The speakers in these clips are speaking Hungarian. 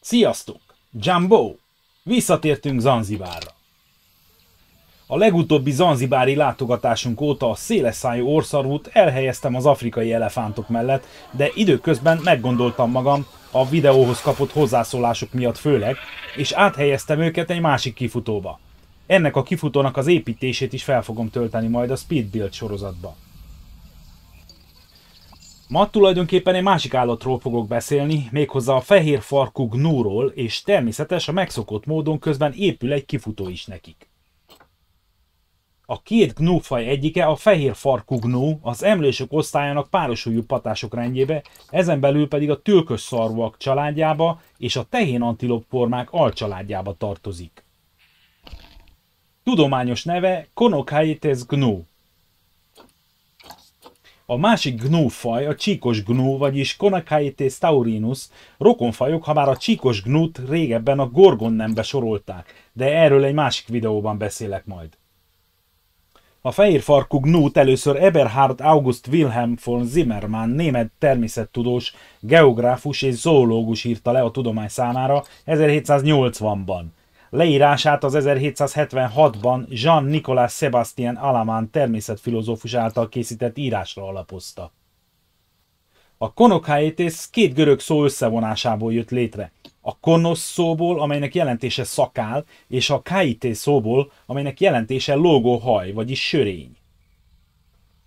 Sziasztok! Jumbo! Visszatértünk Zanzibárra. A legutóbbi zanzibári látogatásunk óta a szélesszájú orrszarvút elhelyeztem az afrikai elefántok mellett, de időközben meggondoltam magam, a videóhoz kapott hozzászólások miatt főleg, és áthelyeztem őket egy másik kifutóba. Ennek a kifutónak az építését is fel fogom tölteni majd a Speedbuild sorozatba. Ma tulajdonképpen egy másik állatról fogok beszélni, méghozzá a fehér farkú gnúról, és természetes a megszokott módon közben épül egy kifutó is nekik. A két gnúfaj egyike a fehér farkú gnú, az emlősök osztályának párosúlyú patások rendjébe, ezen belül pedig a tülkös szarvúak családjába és a tehén antilop formák alcsaládjába tartozik. Tudományos neve Conochaetes gnu. A másik gnúfaj a csíkos gnú, vagyis Conochaetes taurinus, rokonfajok, ha már a csíkos gnút régebben a gorgon nembe sorolták, de erről egy másik videóban beszélek majd. A fehér farkú gnút először Eberhard August Wilhelm von Zimmermann, német természettudós, geográfus és zoológus írta le a tudomány számára 1780-ban. Leírását az 1776-ban Jean-Nicolas Sébastien Alamán természetfilozófus által készített írásra alapozta. A Conochaetes két görög szó összevonásából jött létre. A konosz szóból, amelynek jelentése szakál, és a chaetes szóból, amelynek jelentése lógó haj, vagyis sörény.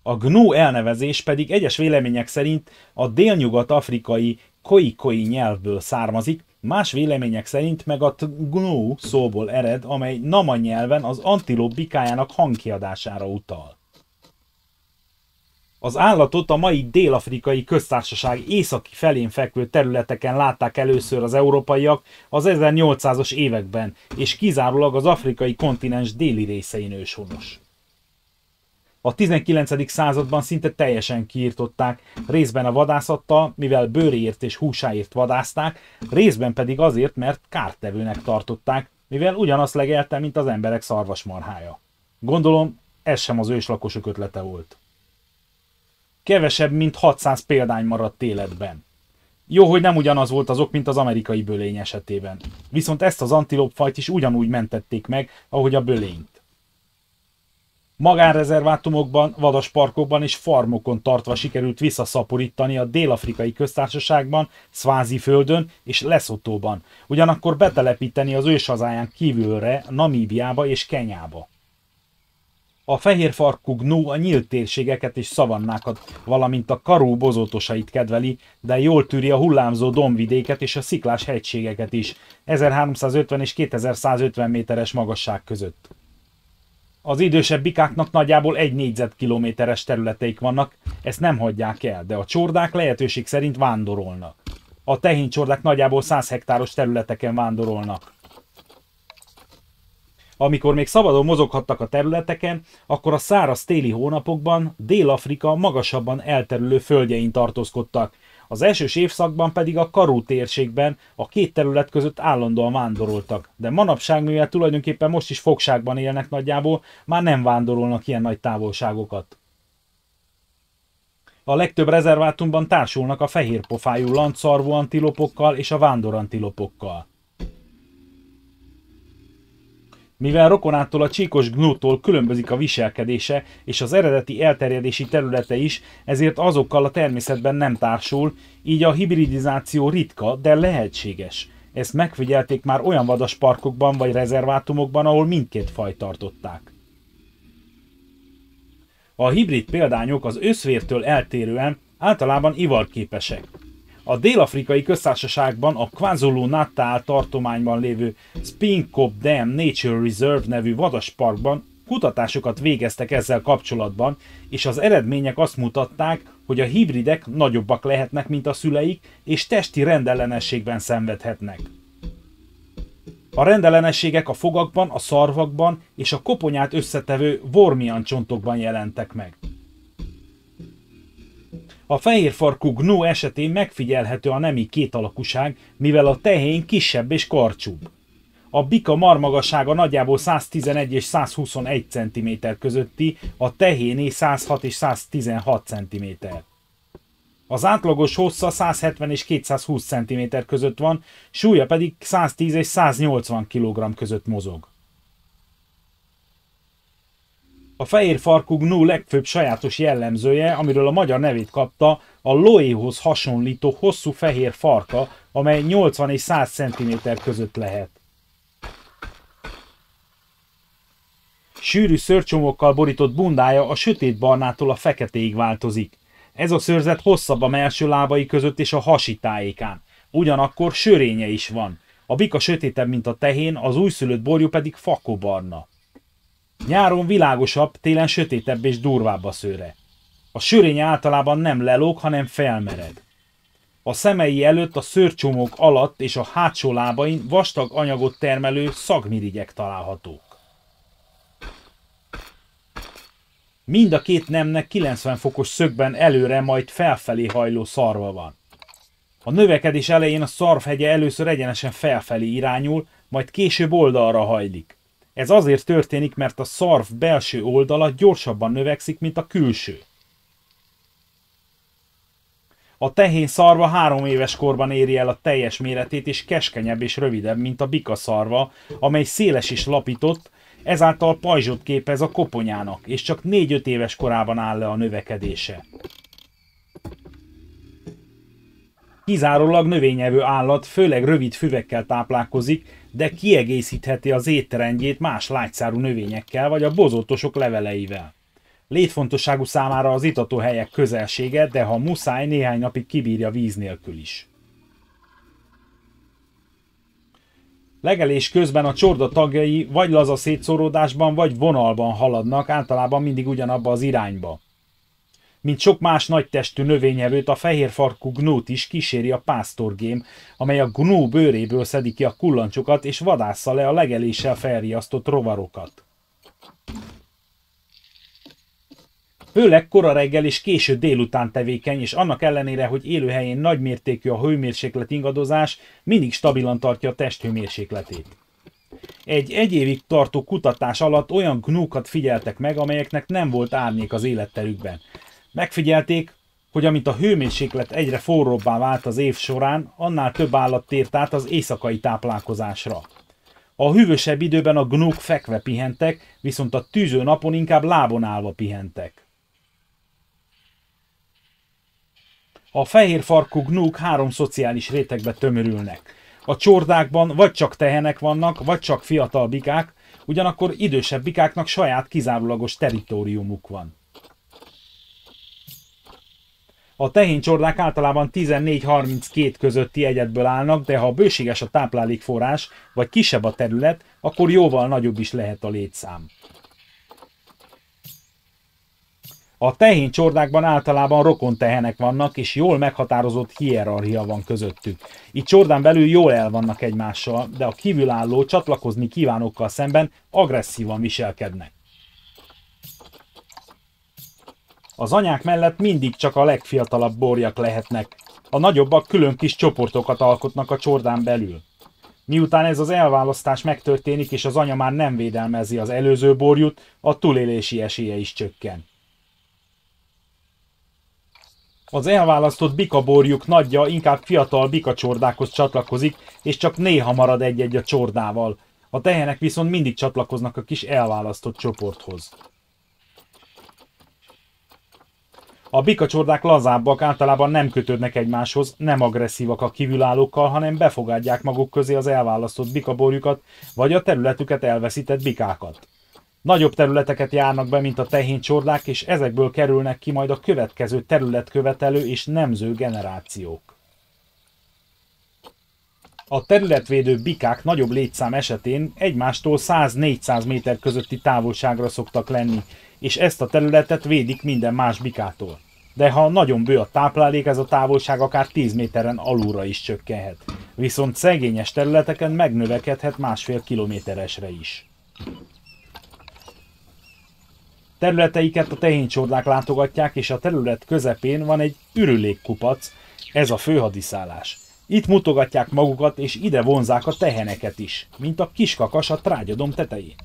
A gnú elnevezés pedig egyes vélemények szerint a délnyugat-afrikai khoikhoi nyelvből származik, más vélemények szerint meg a gnú szóból ered, amely nama nyelven az antilop bikájának hangkiadására utal. Az állatot a mai Dél-afrikai köztársaság északi felén fekvő területeken látták először az európaiak az 1800-as években, és kizárólag az afrikai kontinens déli részein őshonos. A 19. században szinte teljesen kiirtották, részben a vadászattal, mivel bőréért és húsáért vadázták, részben pedig azért, mert kártevőnek tartották, mivel ugyanazt legelte, mint az emberek szarvasmarhája. Gondolom, ez sem az őslakosok ötlete volt. Kevesebb, mint 600 példány maradt életben. Jó, hogy nem ugyanaz volt az ok, mint az amerikai bölény esetében. Viszont ezt az antilopfajt is ugyanúgy mentették meg, ahogy a bölényt. Magánrezervátumokban, vadasparkokban és farmokon tartva sikerült visszaszaporítani a Dél-afrikai köztársaságban, Szváziföldön és Leszotóban, ugyanakkor betelepíteni az őshazáján kívülre, Namíbiába és Kenyába. A fehér farkú gnú a nyílt térségeket és szavannákat, valamint a Karoo bozótosait kedveli, de jól tűri a hullámzó dombvidéket és a sziklás hegységeket is, 1350 és 2150 méteres magasság között. Az idősebb bikáknak nagyjából 1 négyzetkilométeres területeik vannak, ezt nem hagyják el, de a csordák lehetőség szerint vándorolnak. A tehéncsordák nagyjából 100 hektáros területeken vándorolnak. Amikor még szabadon mozoghattak a területeken, akkor a száraz téli hónapokban Dél-Afrika magasabban elterülő földjein tartózkodtak, az esős évszakban pedig a Karoo térségben a két terület között állandóan vándoroltak, de manapság, mivel tulajdonképpen most is fogságban élnek nagyjából, már nem vándorolnak ilyen nagy távolságokat. A legtöbb rezervátumban társulnak a fehérpofájú landszarvú antilopokkal és a vándorantilopokkal. Mivel rokonától a csíkos gnútól különbözik a viselkedése és az eredeti elterjedési területe is, ezért azokkal a természetben nem társul, így a hibridizáció ritka, de lehetséges. Ezt megfigyelték már olyan vadasparkokban vagy rezervátumokban, ahol mindkét fajt tartották. A hibrid példányok az őszvértől eltérően általában ivarképesek. A Dél-afrikai köztársaságban a KwaZulu-Natal tartományban lévő Springkop Dam Nature Reserve nevű vadasparkban kutatásokat végeztek ezzel kapcsolatban, és az eredmények azt mutatták, hogy a hibridek nagyobbak lehetnek, mint a szüleik, és testi rendellenességben szenvedhetnek. A rendellenességek a fogakban, a szarvakban és a koponyát összetevő vormiancsontokban jelentek meg. A fehér farkú gnú esetén megfigyelhető a nemi kétalakúság, mivel a tehén kisebb és karcsúbb. A bika marmagassága nagyjából 111 és 121 cm közötti, a tehéné 106 és 116 cm. Az átlagos hossza 170 és 220 cm között van, súlya pedig 110 és 180 kg között mozog. A fehér farkú gnú legfőbb sajátos jellemzője, amiről a magyar nevét kapta, a loéhoz hasonlító hosszú fehér farka, amely 80 és 100 cm között lehet. Sűrű szőrcsomokkal borított bundája a sötétbarnától a feketéig változik. Ez a szőrzet hosszabb a mellső lábai között és a hasi tájékán. Ugyanakkor sörénye is van. A bika sötétebb, mint a tehén, az újszülött borjú pedig fakóbarna. Nyáron világosabb, télen sötétebb és durvább a szőre. A sörénye általában nem lelóg, hanem felmered. A szemei előtt, a szőrcsomók alatt és a hátsó lábain vastag anyagot termelő szagmirigyek találhatók. Mind a két nemnek 90 fokos szögben előre, majd felfelé hajló szarva van. A növekedés elején a szarvhegye először egyenesen felfelé irányul, majd később oldalra hajlik. Ez azért történik, mert a szarv belső oldala gyorsabban növekszik, mint a külső. A tehén szarva 3 éves korban éri el a teljes méretét, és keskenyebb és rövidebb, mint a bika szarva, amely széles és lapított, ezáltal pajzsot képez a koponyának, és csak 4-5 éves korában áll le a növekedése. Kizárólag növényevő állat, főleg rövid füvekkel táplálkozik, de kiegészítheti az étrendjét más lágyszárú növényekkel vagy a bozótosok leveleivel. Létfontosságú számára az itatóhelyek közelsége, de ha muszáj, néhány napig kibírja víz nélkül is. Legelés közben a csorda tagjai vagy laza szétszóródásban, vagy vonalban haladnak, általában mindig ugyanabba az irányba. Mint sok más nagytestű növényevőt, a fehérfarkú gnút is kíséri a pásztorgém, amely a gnú bőréből szedi ki a kullancsokat és vadásza le a legeléssel felriasztott rovarokat. Főleg kora reggel és késő délután tevékeny, és annak ellenére, hogy élőhelyén nagymértékű a hőmérséklet ingadozás, mindig stabilan tartja a testhőmérsékletét. Egy évig tartó kutatás alatt olyan gnúkat figyeltek meg, amelyeknek nem volt árnyék az életterükben. Megfigyelték, hogy amint a hőmérséklet egyre forróbbá vált az év során, annál több állat tért át az éjszakai táplálkozásra. A hűvösebb időben a gnúk fekve pihentek, viszont a tűző napon inkább lábon állva pihentek. A fehérfarkú gnúk 3 szociális rétegbe tömörülnek. A csordákban vagy csak tehenek vannak, vagy csak fiatal bikák, ugyanakkor idősebb bikáknak saját kizárólagos teritoriumuk van. A tehéncsordák általában 14-32 közötti egyedből állnak, de ha bőséges a táplálékforrás, vagy kisebb a terület, akkor jóval nagyobb is lehet a létszám. A tehéncsordákban általában rokontehenek vannak, és jól meghatározott hierarchia van közöttük. Itt csordán belül jól el vannak egymással, de a kívülálló, csatlakozni kívánókkal szemben agresszívan viselkednek. Az anyák mellett mindig csak a legfiatalabb borjak lehetnek. A nagyobbak külön kis csoportokat alkotnak a csordán belül. Miután ez az elválasztás megtörténik, és az anya már nem védelmezi az előző borjút, a túlélési esélye is csökken. Az elválasztott bikaborjuk nagyja inkább fiatal bikacsordákhoz csatlakozik, és csak néha marad egy-egy a csordával. A tehenek viszont mindig csatlakoznak a kis elválasztott csoporthoz. A bikacsordák lazábbak, általában nem kötődnek egymáshoz, nem agresszívak a kívülállókkal, hanem befogadják maguk közé az elválasztott bikaborjukat, vagy a területüket elveszített bikákat. Nagyobb területeket járnak be, mint a tehéncsordák, és ezekből kerülnek ki majd a következő területkövetelő és nemző generációk. A területvédő bikák nagyobb létszám esetén egymástól 100-400 méter közötti távolságra szoktak lenni, és ezt a területet védik minden más bikától. De ha nagyon bő a táplálék, ez a távolság akár 10 méteren alulra is csökkenhet. Viszont szegényes területeken megnövekedhet 1,5 kilométeresre is. Területeiket a tehéncsordák látogatják, és a terület közepén van egy ürülékkupac, ez a főhadiszállás. Itt mutogatják magukat, és ide vonzák a teheneket is, mint a kiskakas a trágyadom tetején.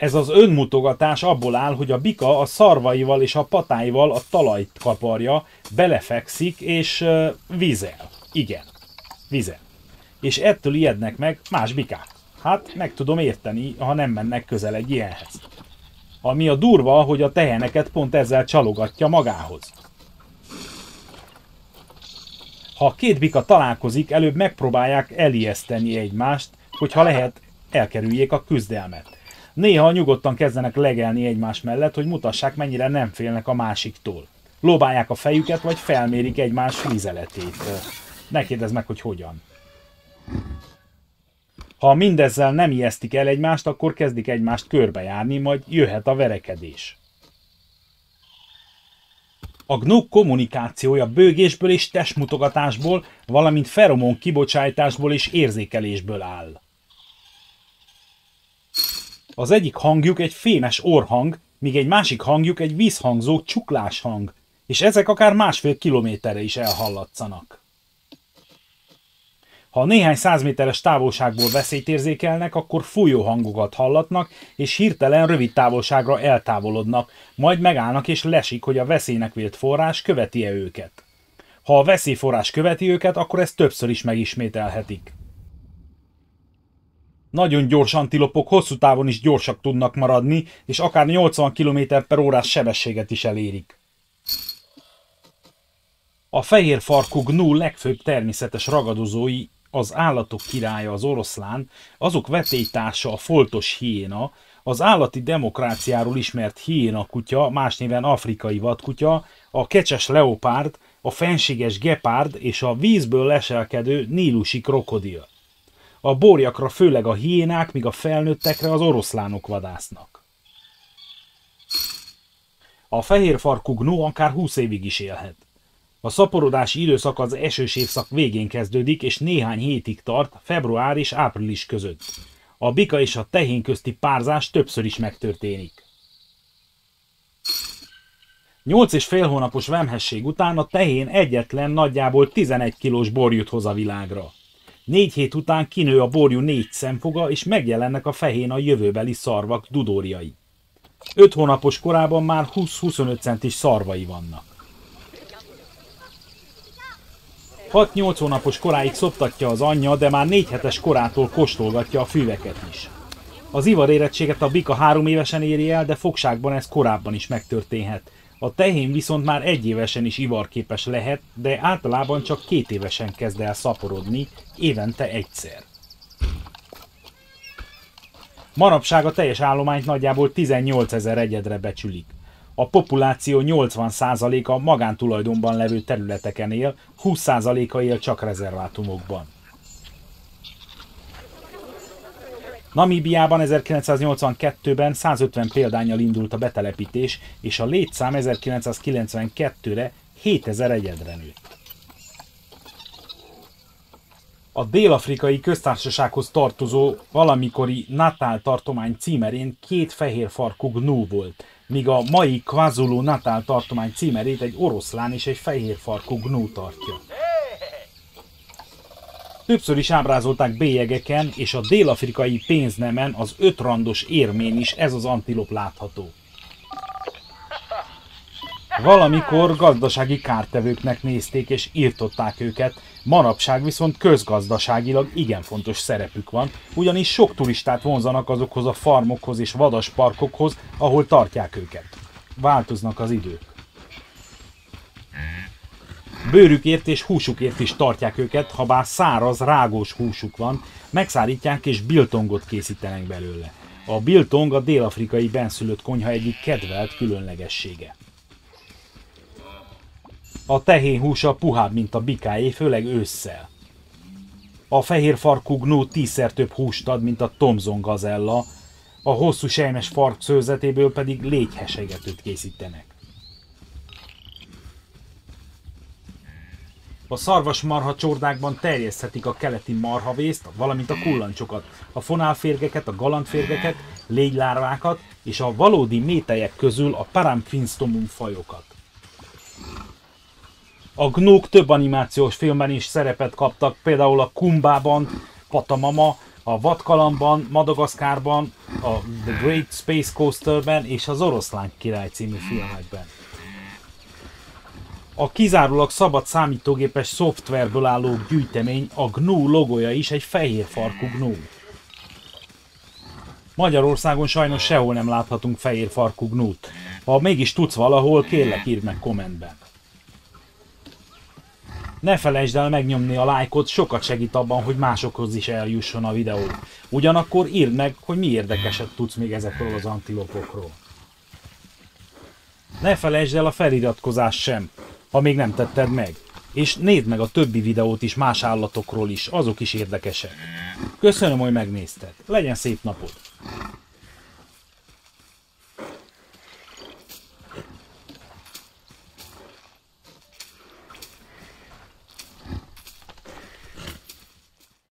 Ez az önmutogatás abból áll, hogy a bika a szarvaival és a patáival a talajt kaparja, belefekszik és vizel. Igen, vizel. És ettől ijednek meg más bikák. Hát meg tudom érteni, ha nem mennek közel egy ilyenhez. Ami a durva, hogy a teheneket pont ezzel csalogatja magához. Ha a két bika találkozik, előbb megpróbálják elijeszteni egymást, hogyha lehet, elkerüljék a küzdelmet. Néha nyugodtan kezdenek legelni egymás mellett, hogy mutassák, mennyire nem félnek a másiktól. Lóbálják a fejüket, vagy felmérik egymás vizeletét. Ne kérdezz meg, hogy hogyan. Ha mindezzel nem ijesztik el egymást, akkor kezdik egymást körbejárni, majd jöhet a verekedés. A gnók kommunikációja bőgésből és testmutogatásból, valamint feromon kibocsátásból és érzékelésből áll. Az egyik hangjuk egy fémes orrhang, míg egy másik hangjuk egy vízhangzó csukláshang, és ezek akár 1,5 kilométerre is elhallatszanak. Ha néhány 100 méteres távolságból veszélyt érzékelnek, akkor fújó hangokat hallatnak, és hirtelen rövid távolságra eltávolodnak, majd megállnak és lesik, hogy a veszélynek vélt forrás követi-e őket. Ha a veszélyforrás követi őket, akkor ezt többször is megismételhetik. Nagyon gyors antilopok hosszú távon is gyorsak tudnak maradni, és akár 80 km/h sebességet is elérik. A fehér farkú gnú legfőbb természetes ragadozói, az állatok királya az oroszlán, azok vetélytársa a foltos hiéna, az állati demokráciáról ismert hiéna kutya, más néven afrikai vadkutya, a kecses leopárd, a fenséges gepárd és a vízből leselkedő nílusi krokodil. A borjakra főleg a hiénák, míg a felnőttekre az oroszlánok vadásznak. A fehér farkú gnó akár 20 évig is élhet. A szaporodási időszak az esős évszak végén kezdődik, és néhány hétig tart, február és április között. A bika és a tehén közti párzás többször is megtörténik. 8,5 hónapos vemhesség után a tehén egyetlen nagyjából 11 kilós borjút hoz a világra. 4 hét után kinő a borjú 4 szemfoga, és megjelennek a fehén a jövőbeli szarvak dudórjai. 5 hónapos korában már 20-25 centis szarvai vannak. 6-8 hónapos koráig szoptatja az anyja, de már 4 hetes korától kóstolgatja a füveket is. Az ivarérettséget a bika 3 évesen éri el, de fogságban ez korábban is megtörténhet. A tehén viszont már 1 évesen is ivarképes lehet, de általában csak 2 évesen kezd el szaporodni, évente egyszer. Manapság a teljes állományt nagyjából 18 000 egyedre becsülik. A populáció 80%-a magántulajdonban levő területeken él, 20%-a él csak rezervátumokban. Namíbiában 1982-ben 150 példánnyal indult a betelepítés, és a létszám 1992-re 7000 egyedre nőtt. A Dél-afrikai köztársasághoz tartozó valamikori Natal tartomány címerén 2 fehér farkú gnú volt, míg a mai KwaZulu-Natal tartomány címerét egy oroszlán és egy fehér farkú gnú tartja. Többször is ábrázolták bélyegeken, és a dél-afrikai pénznemen az 5 randos érmén is ez az antilop látható. Valamikor gazdasági kártevőknek nézték és írtották őket, manapság viszont közgazdaságilag igen fontos szerepük van, ugyanis sok turistát vonzanak azokhoz a farmokhoz és vadasparkokhoz, ahol tartják őket. Változnak az idők. Bőrükért és húsukért is tartják őket, ha bár száraz, rágós húsuk van, megszárítják és biltongot készítenek belőle. A biltong a dél-afrikai benszülött konyha egyik kedvelt különlegessége. A tehén húsa puhább, mint a bikáé, főleg ősszel. A fehér farkú gnó 10-szer több húst ad, mint a Thomson gazella, a hosszú selymes fark szőrzetéből pedig légyhesegetőt készítenek. A szarvasmarha csordákban terjeszthetik a keleti marhavészt, valamint a kullancsokat, a fonálférgeket, a galantférgeket, légylárvákat és a valódi mételyek közül a Paramphinstomum fajokat. A gnók több animációs filmben is szerepet kaptak, például a Kumbában, Patamama, a Vadkalambban, Madagaszkárban, a The Great Space Coasterben és az Oroszlán király című filmekben. A kizárólag szabad számítógépes szoftverből álló gyűjtemény, a GNU logója is egy fehér farkú GNU. Magyarországon sajnos sehol nem láthatunk fehér farkú GNU-t. Ha mégis tudsz valahol, kérlek írd meg kommentben. Ne felejtsd el megnyomni a lájkot, sokat segít abban, hogy másokhoz is eljusson a videó. Ugyanakkor írd meg, hogy mi érdekeset tudsz még ezekről az antilopokról. Ne felejtsd el a feliratkozást sem, ha még nem tetted meg. És nézd meg a többi videót is más állatokról is, azok is érdekesek. Köszönöm, hogy megnézted. Legyen szép napod!